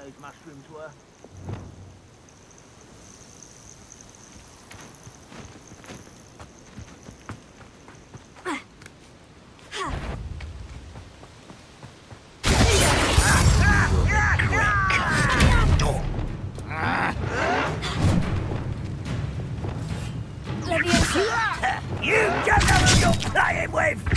those mushrooms were. You don't know who you're playing with!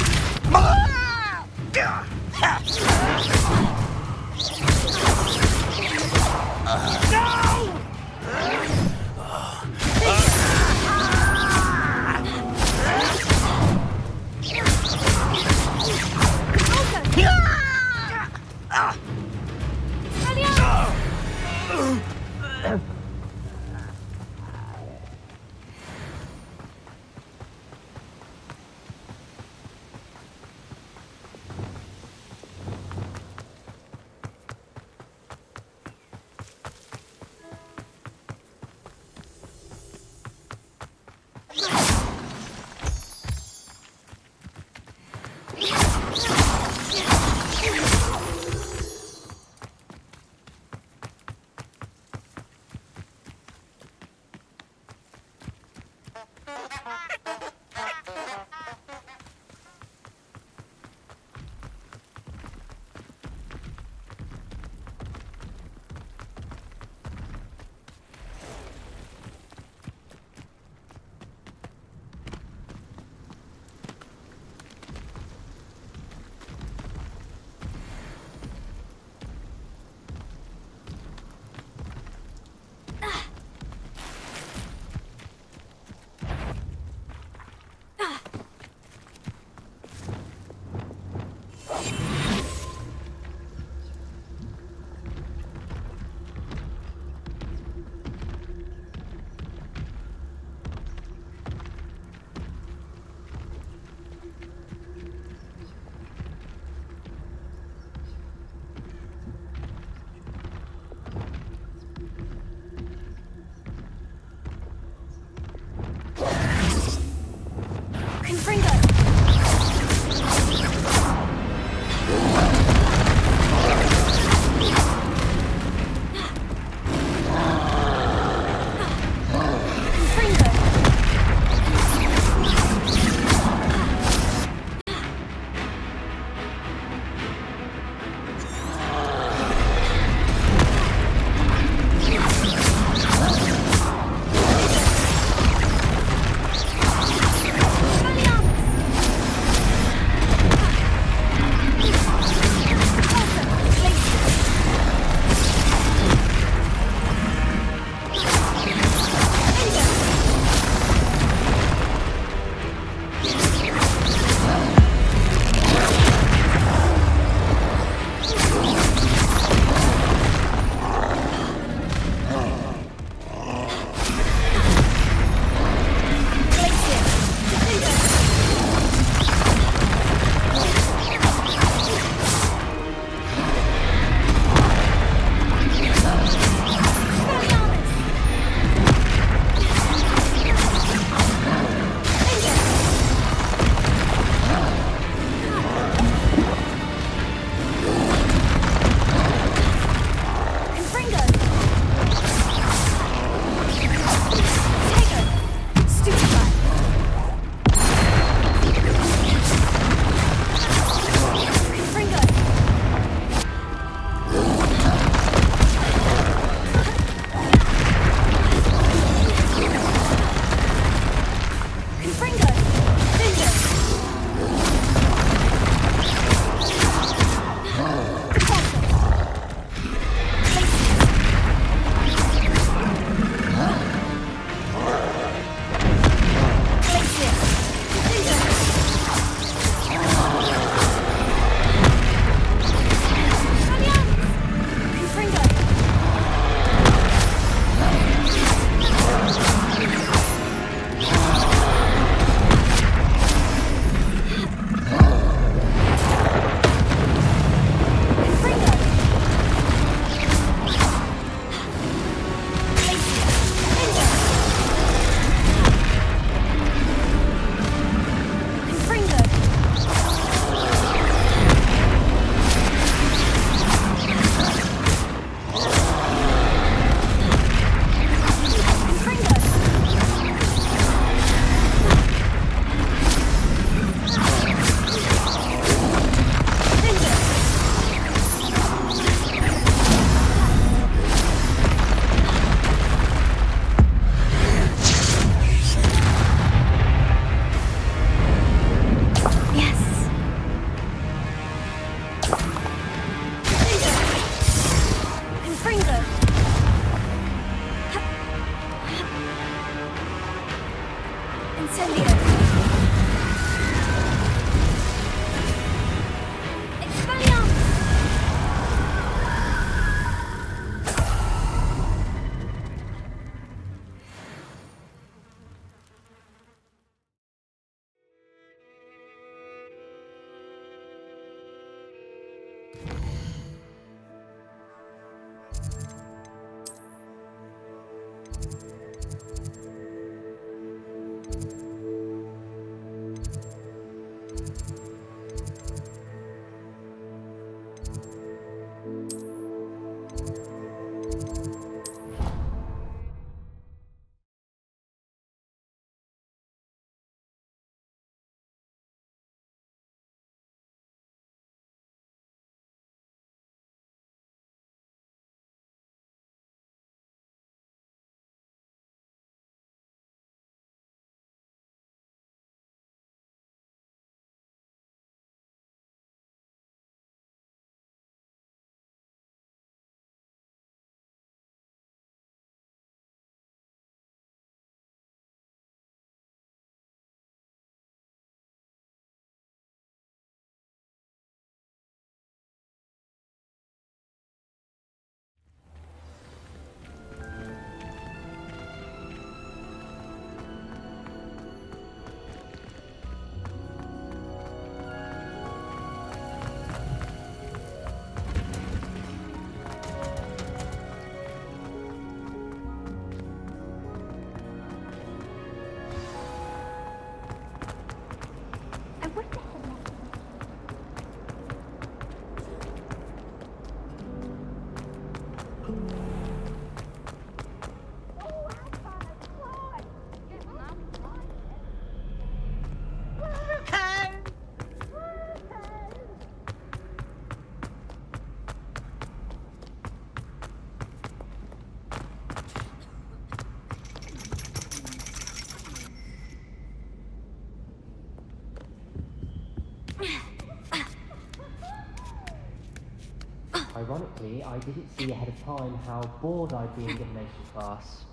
Ironically, I didn't see ahead of time how bored I'd be in divination class.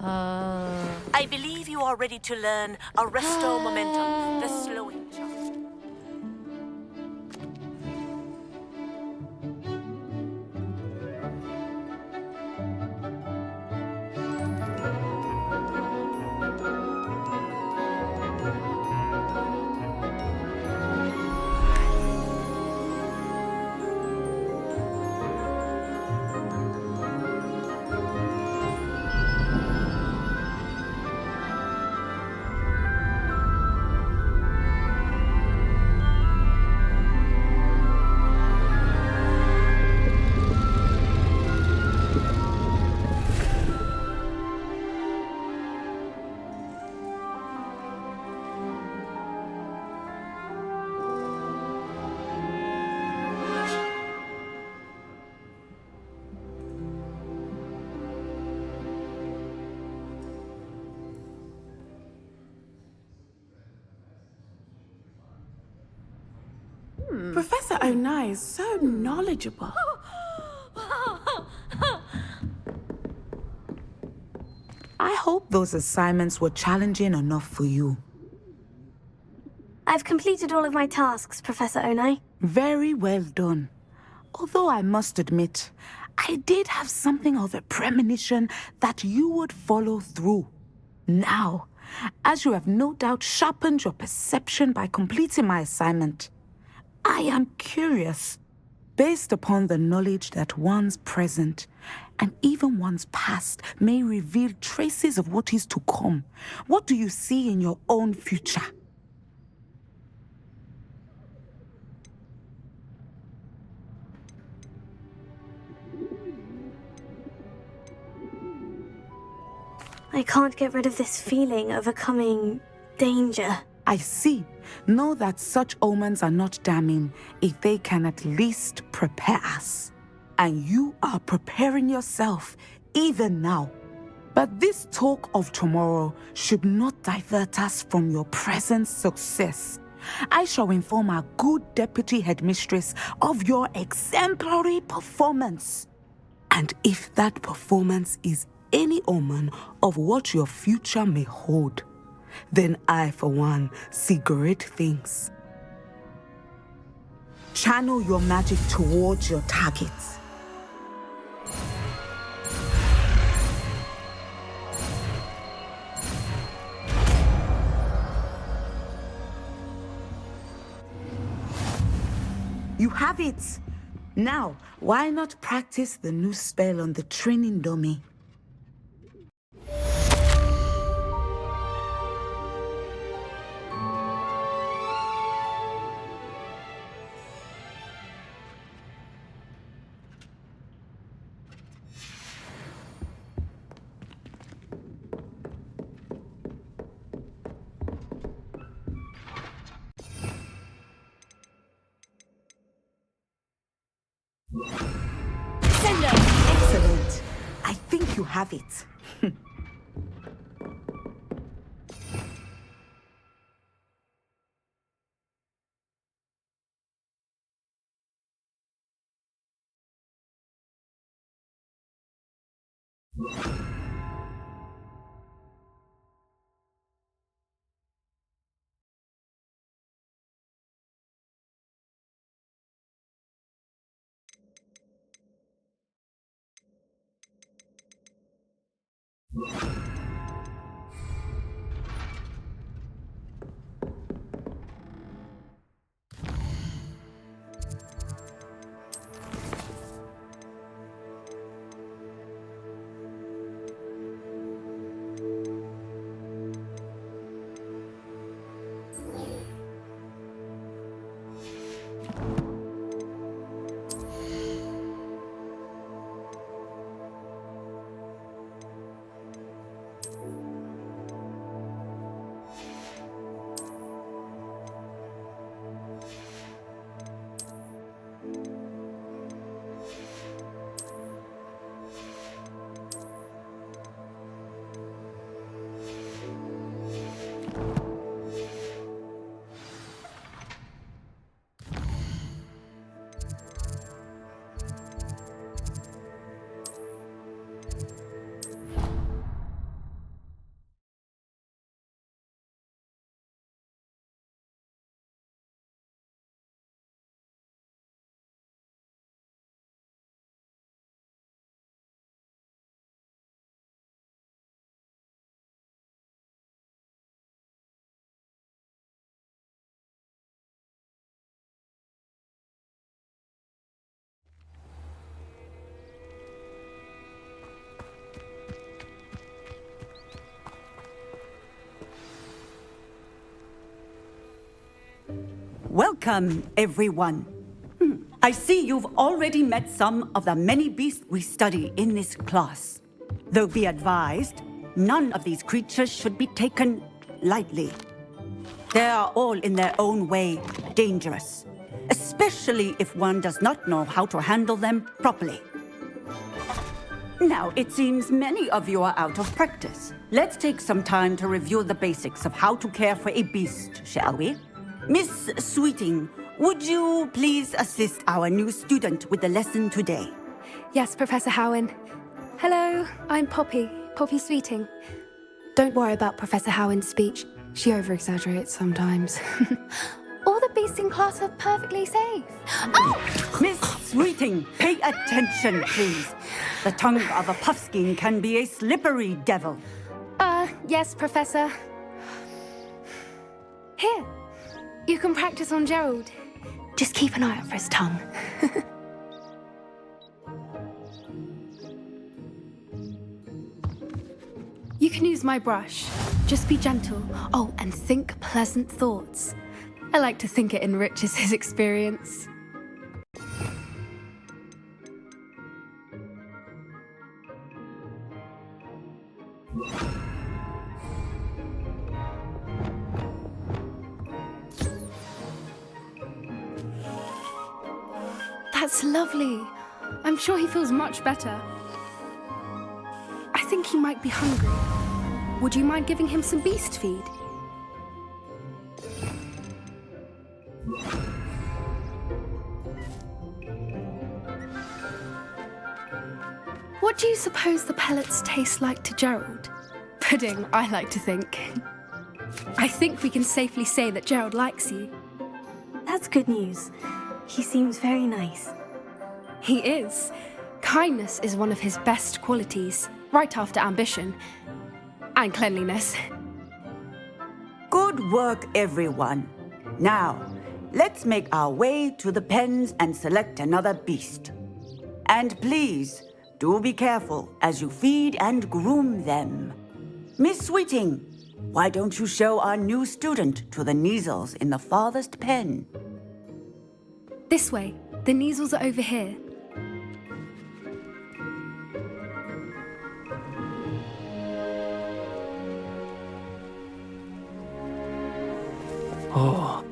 I believe you are ready to learn Arresto Momentum, the slowing chart. Professor Onai is so knowledgeable. I hope those assignments were challenging enough for you. I've completed all of my tasks, Professor Onai. Very well done. Although I must admit, I did have something of a premonition that you would follow through. Now, as you have no doubt sharpened your perception by completing my assignment, I am curious, based upon the knowledge that one's present and even one's past may reveal traces of what is to come. What do you see in your own future? I can't get rid of this feeling of a coming danger. I see. Know that such omens are not damning if they can at least prepare us. And you are preparing yourself even now. But this talk of tomorrow should not divert us from your present success. I shall inform our good deputy headmistress of your exemplary performance. And if that performance is any omen of what your future may hold, then I, for one, see great things. Channel your magic towards your targets. You have it. Now, why not practice the new spell on the training dummy? Excellent. I think you have it. Welcome, everyone. I see you've already met some of the many beasts we study in this class. Though be advised, none of these creatures should be taken lightly. They are all in their own way dangerous, especially if one does not know how to handle them properly. Now, it seems many of you are out of practice. Let's take some time to review the basics of how to care for a beast, shall we? Miss Sweeting, would you please assist our new student with the lesson today? Yes, Professor Howin. Hello, I'm Poppy Sweeting. Don't worry about Professor Howin's speech. She over-exaggerates sometimes. All the beasts in class are perfectly safe. Oh! Miss Sweeting, pay attention, please. The tongue of a puffskein can be a slippery devil. Yes, Professor. Here, you can practice on Gerald. Just keep an eye out for his tongue. You can use my brush. Just be gentle. Oh, and think pleasant thoughts. I like to think it enriches his experience. That's lovely. I'm sure he feels much better. I think he might be hungry. Would you mind giving him some beast feed? What do you suppose the pellets taste like to Gerald? Pudding, I like to think. I think we can safely say that Gerald likes you. That's good news. He seems very nice. He is. Kindness is one of his best qualities, right after ambition. And cleanliness. Good work, everyone. Now, let's make our way to the pens and select another beast. And please, do be careful as you feed and groom them. Miss Sweeting, why don't you show our new student to the Neasels in the farthest pen? This way. The Neasels are over here. Oh,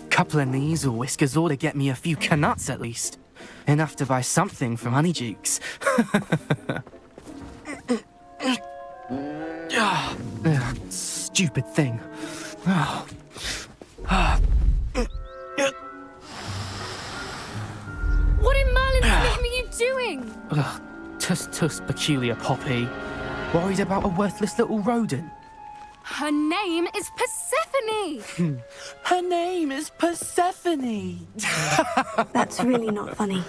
couple of Neasel whiskers ought to get me a few canuts at least. Enough to buy something from Honeydukes. Stupid thing. What in Merlin's name are you doing? Tuss, peculiar Poppy. Worried about a worthless little rodent? Her name is Persephone! Her name is Persephone! That's really not funny.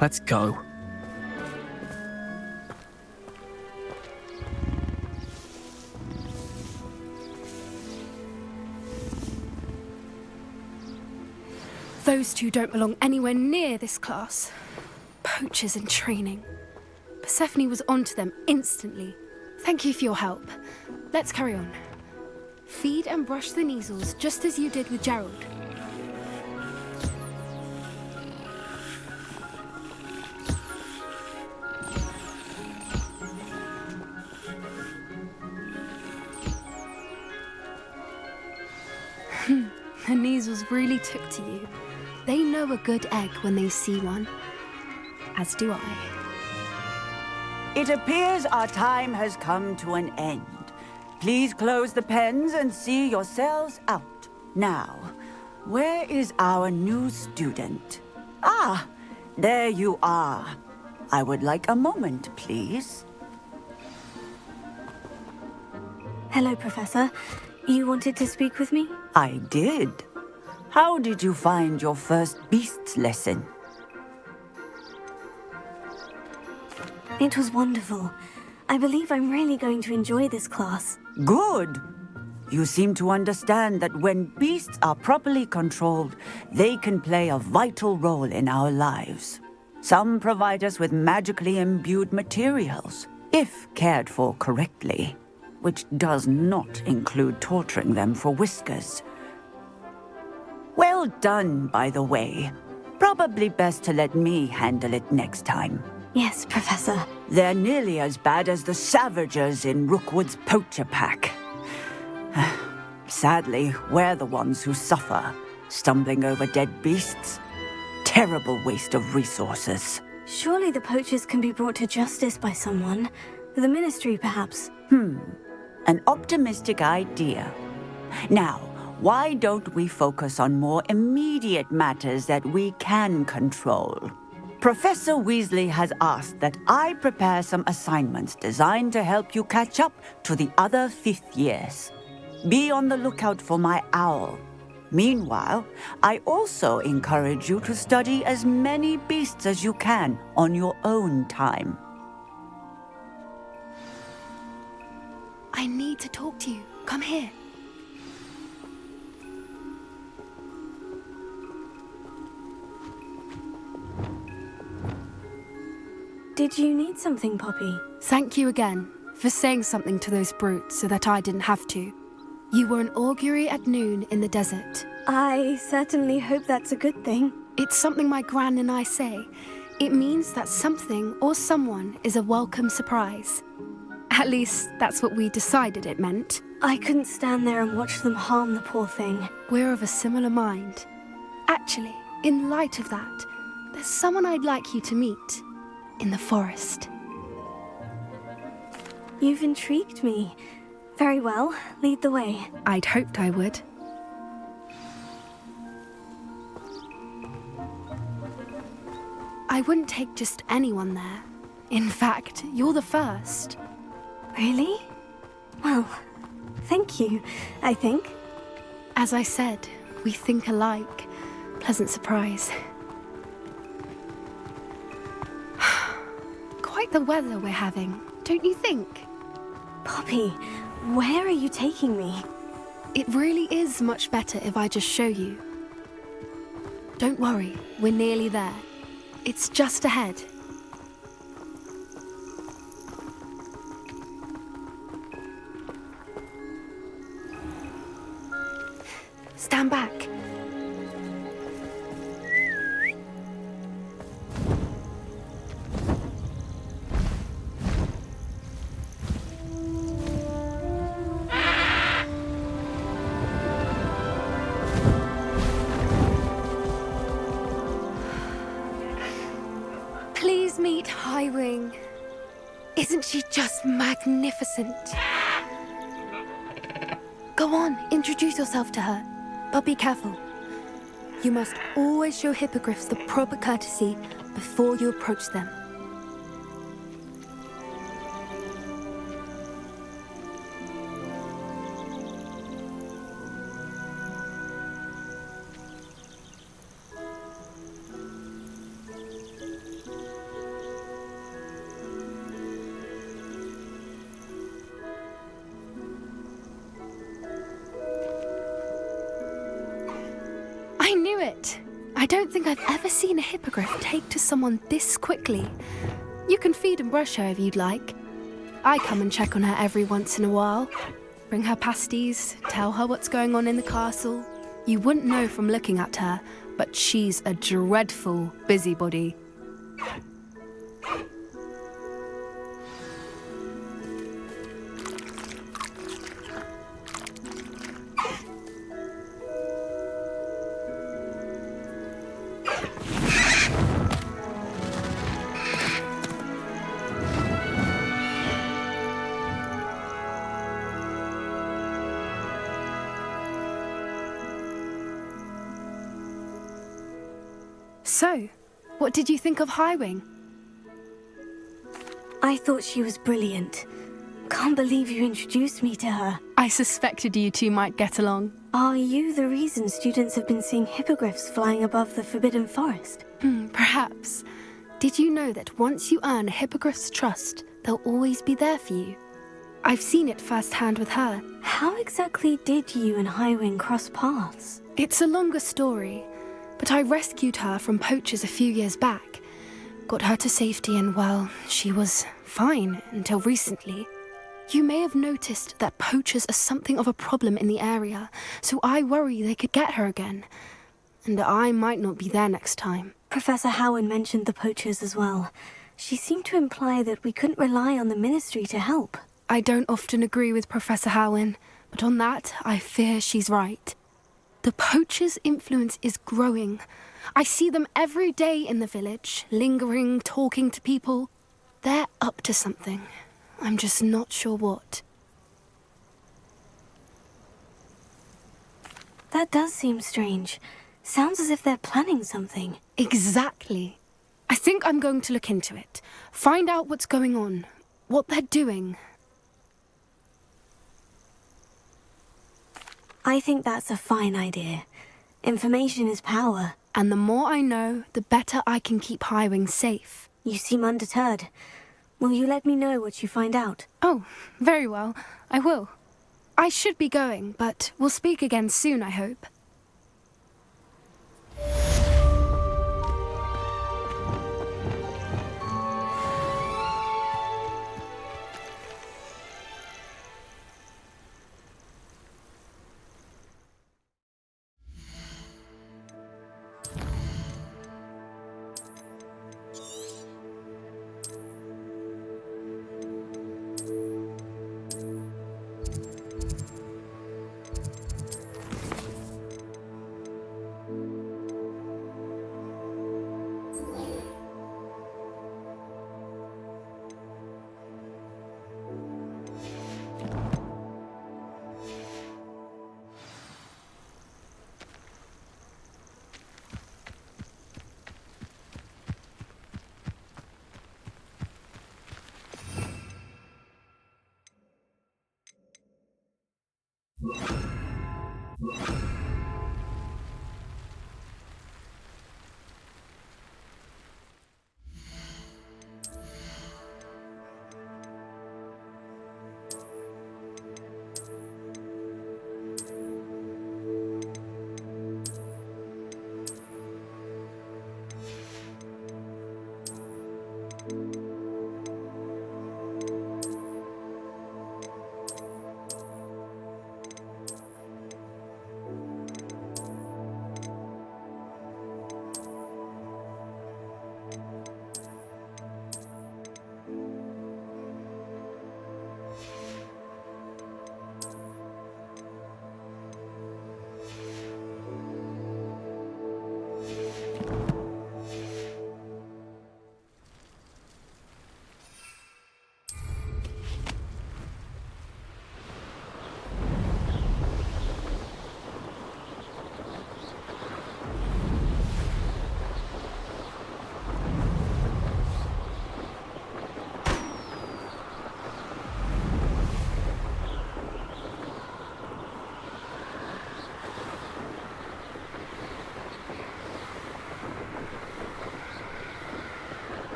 Let's go. Those two don't belong anywhere near this class. Poachers in training. Persephone was onto them instantly. Thank you for your help. Let's carry on. Feed and brush the Neasels just as you did with Gerald. The Neasels really took to you. They know a good egg when they see one. As do I. It appears our time has come to an end. Please close the pens and see yourselves out. Now, where is our new student? Ah, there you are. I would like a moment, please. Hello, Professor. You wanted to speak with me? I did. How did you find your first beasts lesson? It was wonderful. I believe I'm really going to enjoy this class. Good. You seem to understand that when beasts are properly controlled, they can play a vital role in our lives. Some provide us with magically imbued materials, if cared for correctly, which does not include torturing them for whiskers. Well done, by the way. Probably best to let me handle it next time. Yes, Professor. They're nearly as bad as the Savagers in Rookwood's poacher pack. Sadly, we're the ones who suffer, stumbling over dead beasts. Terrible waste of resources. Surely the poachers can be brought to justice by someone. The Ministry, perhaps. An optimistic idea. Now, why don't we focus on more immediate matters that we can control? Professor Weasley has asked that I prepare some assignments designed to help you catch up to the other fifth years. Be on the lookout for my owl. Meanwhile, I also encourage you to study as many beasts as you can on your own time. I need to talk to you. Come here. Did you need something, Poppy? Thank you again for saying something to those brutes so that I didn't have to. You were an augury at noon in the desert. I certainly hope that's a good thing. It's something my gran and I say. It means that something or someone is a welcome surprise. At least, that's what we decided it meant. I couldn't stand there and watch them harm the poor thing. We're of a similar mind. Actually, in light of that, there's someone I'd like you to meet. In the forest. You've intrigued me. Very well, lead the way. I'd hoped I would. I wouldn't take just anyone there. In fact, you're the first. Really? Well, thank you, I think. As I said, we think alike. Pleasant surprise. Quite the weather we're having, don't you think? Poppy, where are you taking me? It really is much better if I just show you. Don't worry, we're nearly there. It's just ahead. Stand back. Please meet Highwing. Isn't she just magnificent? Go on, introduce yourself to her. But be careful. You must always show hippogriffs the proper courtesy before you approach them. I knew it! I don't think I've ever seen a hippogriff take to someone this quickly. You can feed and brush her if you'd like. I come and check on her every once in a while. Bring her pasties, tell her what's going on in the castle. You wouldn't know from looking at her, but she's a dreadful busybody. So, what did you think of Highwing? I thought she was brilliant. Can't believe you introduced me to her. I suspected you two might get along. Are you the reason students have been seeing hippogriffs flying above the Forbidden Forest? Perhaps. Did you know that once you earn a hippogriff's trust, they'll always be there for you? I've seen it firsthand with her. How exactly did you and Highwing cross paths? It's a longer story, but I rescued her from poachers a few years back. Got her to safety and, well, she was fine until recently. You may have noticed that poachers are something of a problem in the area, so I worry they could get her again. And I might not be there next time. Professor Howin mentioned the poachers as well. She seemed to imply that we couldn't rely on the Ministry to help. I don't often agree with Professor Howin, but on that, I fear she's right. The poachers' influence is growing. I see them every day in the village, lingering, talking to people. They're up to something. I'm just not sure what. That does seem strange. Sounds as if they're planning something. Exactly. I think I'm going to look into it. Find out what's going on, what they're doing. I think that's a fine idea. Information is power. And the more I know, the better I can keep Highwing safe. You seem undeterred. Will you let me know what you find out? Oh, very well. I will. I should be going, but we'll speak again soon, I hope.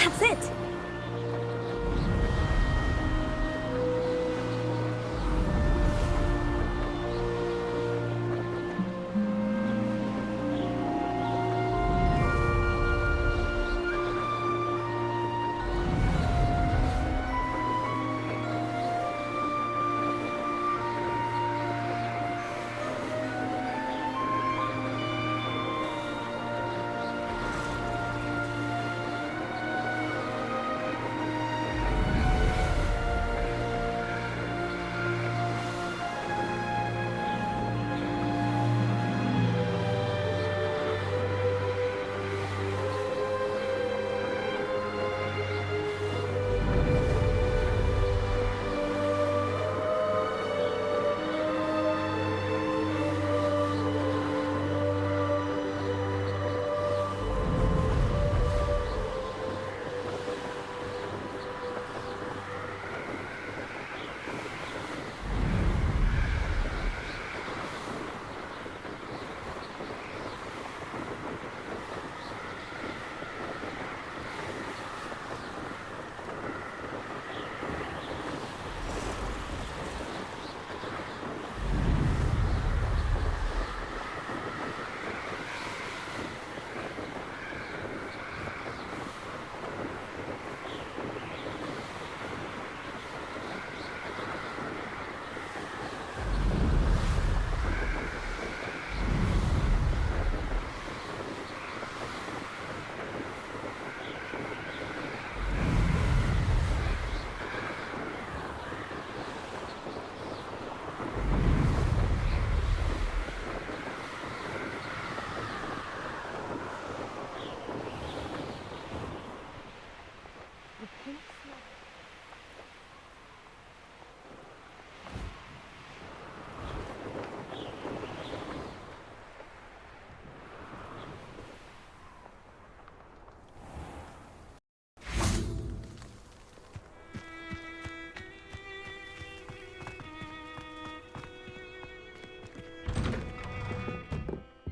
That's it!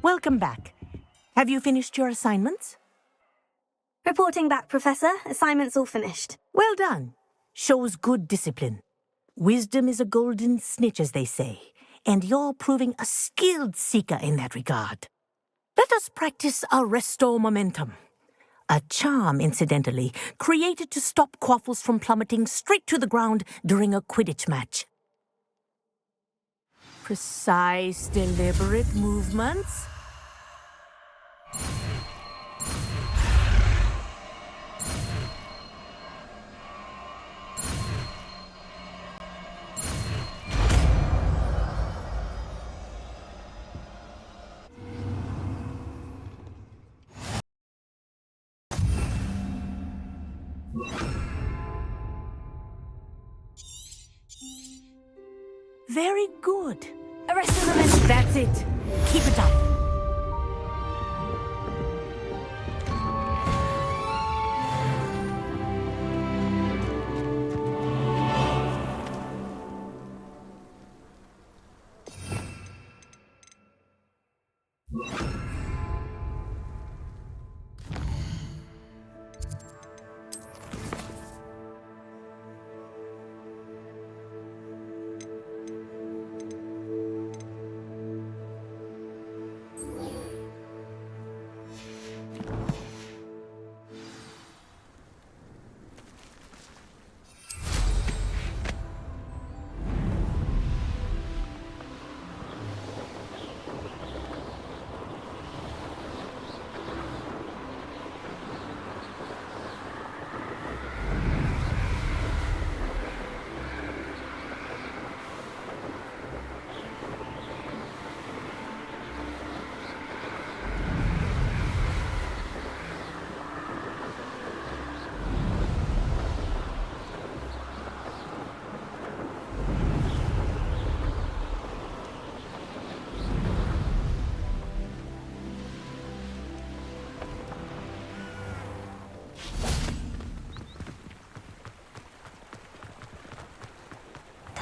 Welcome back. Have you finished your assignments? Reporting back, Professor. Assignment's all finished. Well done. Shows good discipline. Wisdom is a golden snitch, as they say, and you're proving a skilled seeker in that regard. Let us practice Arresto Momentum. A charm, incidentally, created to stop quaffles from plummeting straight to the ground during a Quidditch match. Precise, deliberate movements. Very good. Arrested momentum. That's it. Keep it up.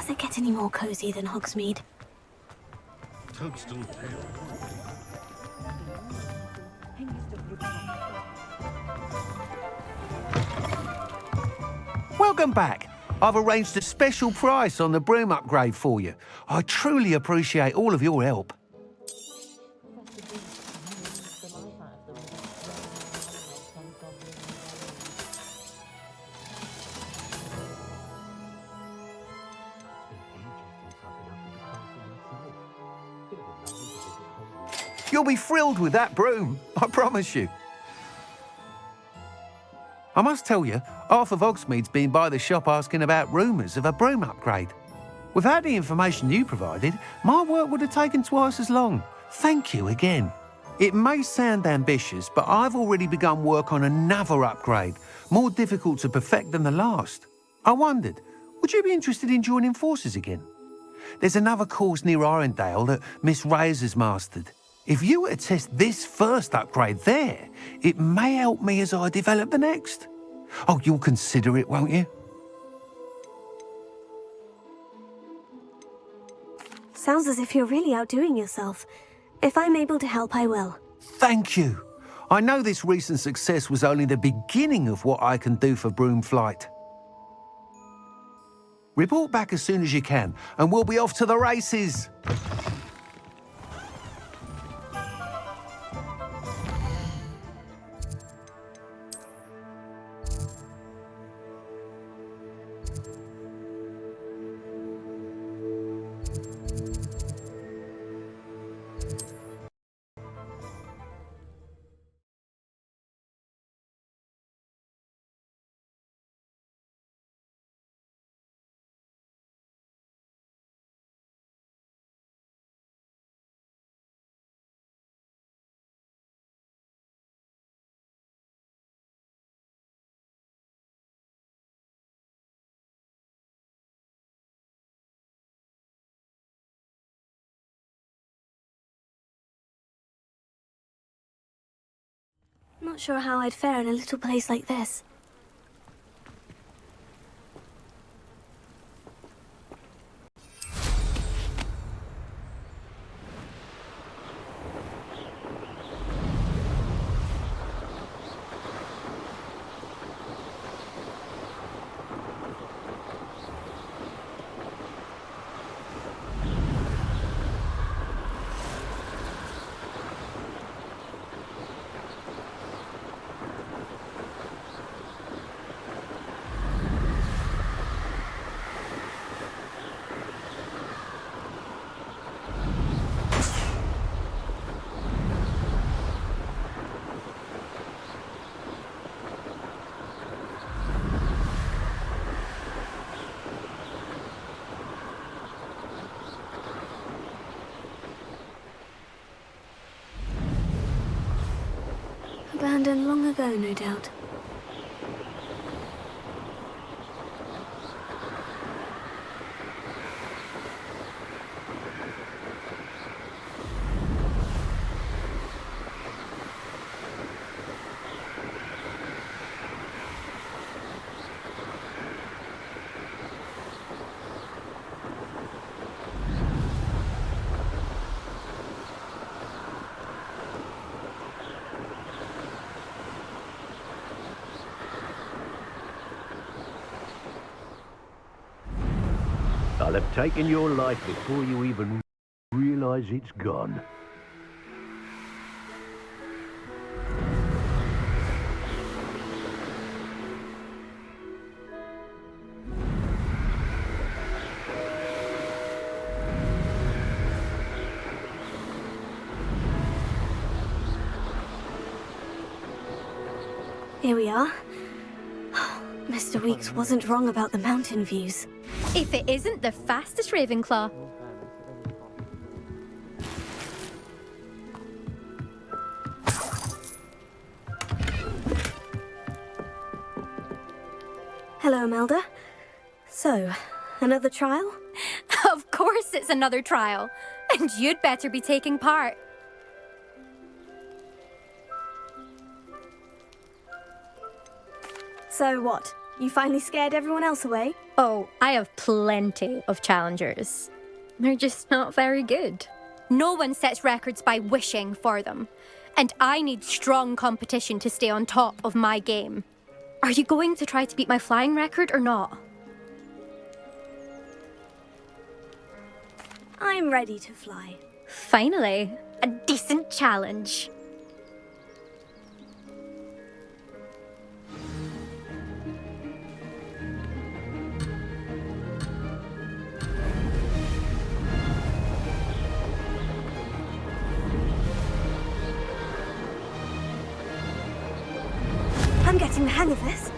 Does it get any more cozy than Hogsmeade? Toadstool tail. Welcome back. I've arranged a special price on the broom upgrade for you. I truly appreciate all of your help. You'll be thrilled with that broom, I promise you. I must tell you, half of Hogsmeade's been by the shop asking about rumours of a broom upgrade. Without the information you provided, my work would have taken twice as long. Thank you again. It may sound ambitious, but I've already begun work on another upgrade, more difficult to perfect than the last. I wondered, would you be interested in joining forces again? There's another course near Arendelle that Miss Reyes has mastered. If you were to test this first upgrade there, it may help me as I develop the next. Oh, you'll consider it, won't you? Sounds as if you're really outdoing yourself. If I'm able to help, I will. Thank you. I know this recent success was only the beginning of what I can do for Broomflight. Report back as soon as you can, and we'll be off to the races. Not sure how I'd fare in a little place like this. Abandoned long ago, no doubt. I'll have taken your life before you even realize it's gone. Here we are. Mr. Weeks wasn't wrong about the mountain views. If it isn't the fastest Ravenclaw. Hello, Imelda. So, another trial? Of course it's another trial. And you'd better be taking part. So what? You finally scared everyone else away? Oh, I have plenty of challengers. They're just not very good. No one sets records by wishing for them. And I need strong competition to stay on top of my game. Are you going to try to beat my flying record or not? I'm ready to fly. Finally, a decent challenge. I'm getting the hang of this.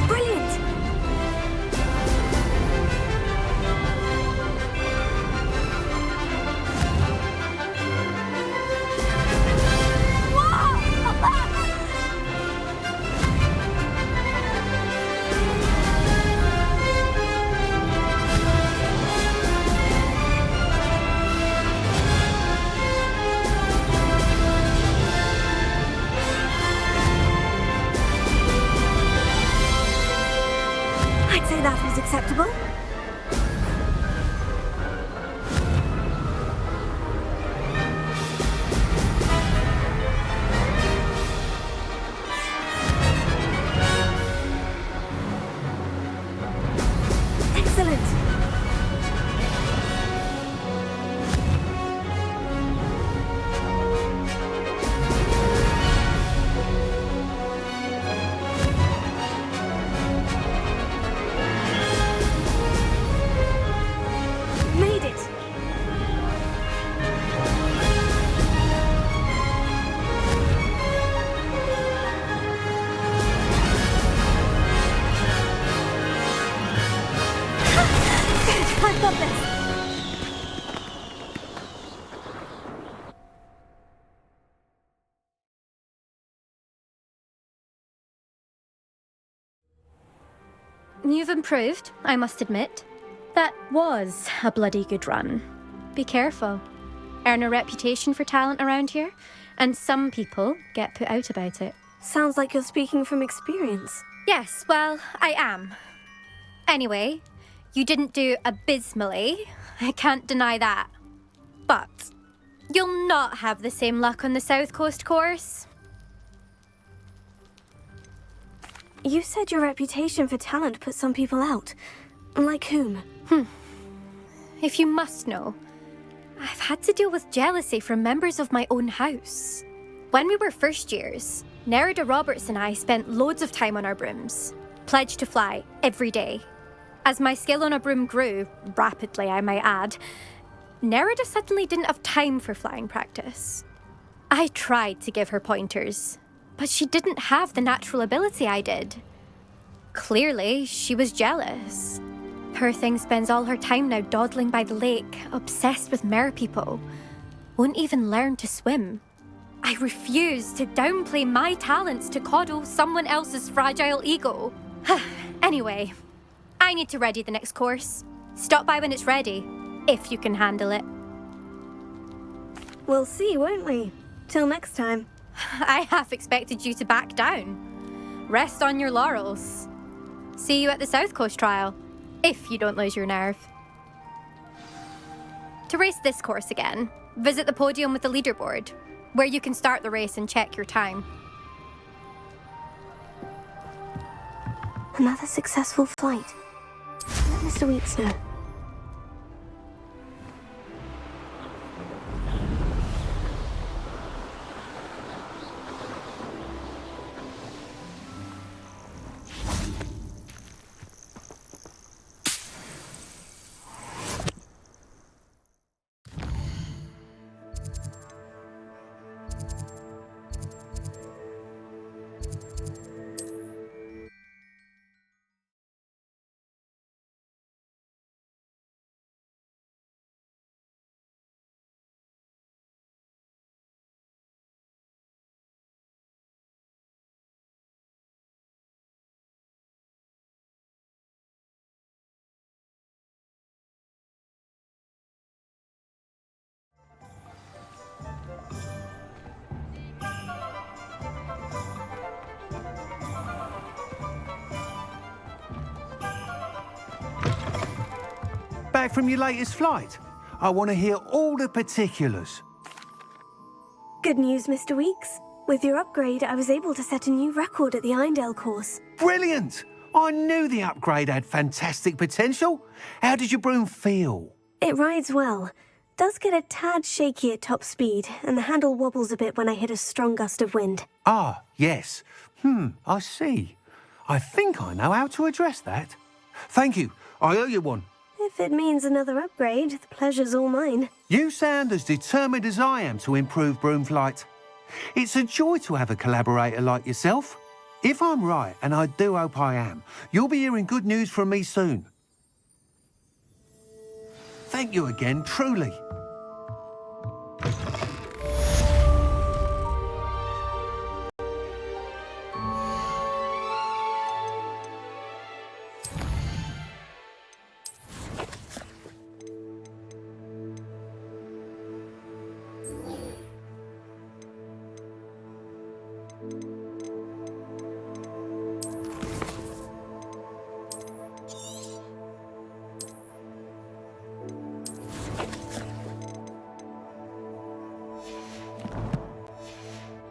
Brilliant! I'd say that was acceptable. Excellent. Made it. I've got this. You've improved, I must admit. That was a bloody good run. Be careful. Earn a reputation for talent around here, and some people get put out about it. Sounds like you're speaking from experience. Yes, well, I am. Anyway, you didn't do abysmally. I can't deny that. But you'll not have the same luck on the South Coast course. You said your reputation for talent put some people out. Like whom? If you must know, I've had to deal with jealousy from members of my own house. When we were first years, Nerida Roberts and I spent loads of time on our brooms, pledged to fly every day. As my skill on a broom grew, rapidly I might add, Nerida suddenly didn't have time for flying practice. I tried to give her pointers, but she didn't have the natural ability I did. Clearly, she was jealous. Poor thing spends all her time now dawdling by the lake, obsessed with merpeople. Won't even learn to swim. I refuse to downplay my talents to coddle someone else's fragile ego. Anyway, I need to ready the next course. Stop by when it's ready, if you can handle it. We'll see, won't we? Till next time. I half expected you to back down. Rest on your laurels. See you at the South Coast trial, if you don't lose your nerve. To race this course again, visit the podium with the leaderboard, where you can start the race and check your time. Another successful flight. Let Mr. Weeks know. back from your latest flight? I want to hear all the particulars. Good news, Mr. Weeks. With your upgrade, I was able to set a new record at the Eindale course. Brilliant! I knew the upgrade had fantastic potential. How did your broom feel? It rides well. Does get a tad shaky at top speed, and the handle wobbles a bit when I hit a strong gust of wind. Ah, yes. I see. I think I know how to address that. Thank you. I owe you one. If it means another upgrade, the pleasure's all mine. You sound as determined as I am to improve broom flight. It's a joy to have a collaborator like yourself. If I'm right, and I do hope I am, you'll be hearing good news from me soon. Thank you again, truly.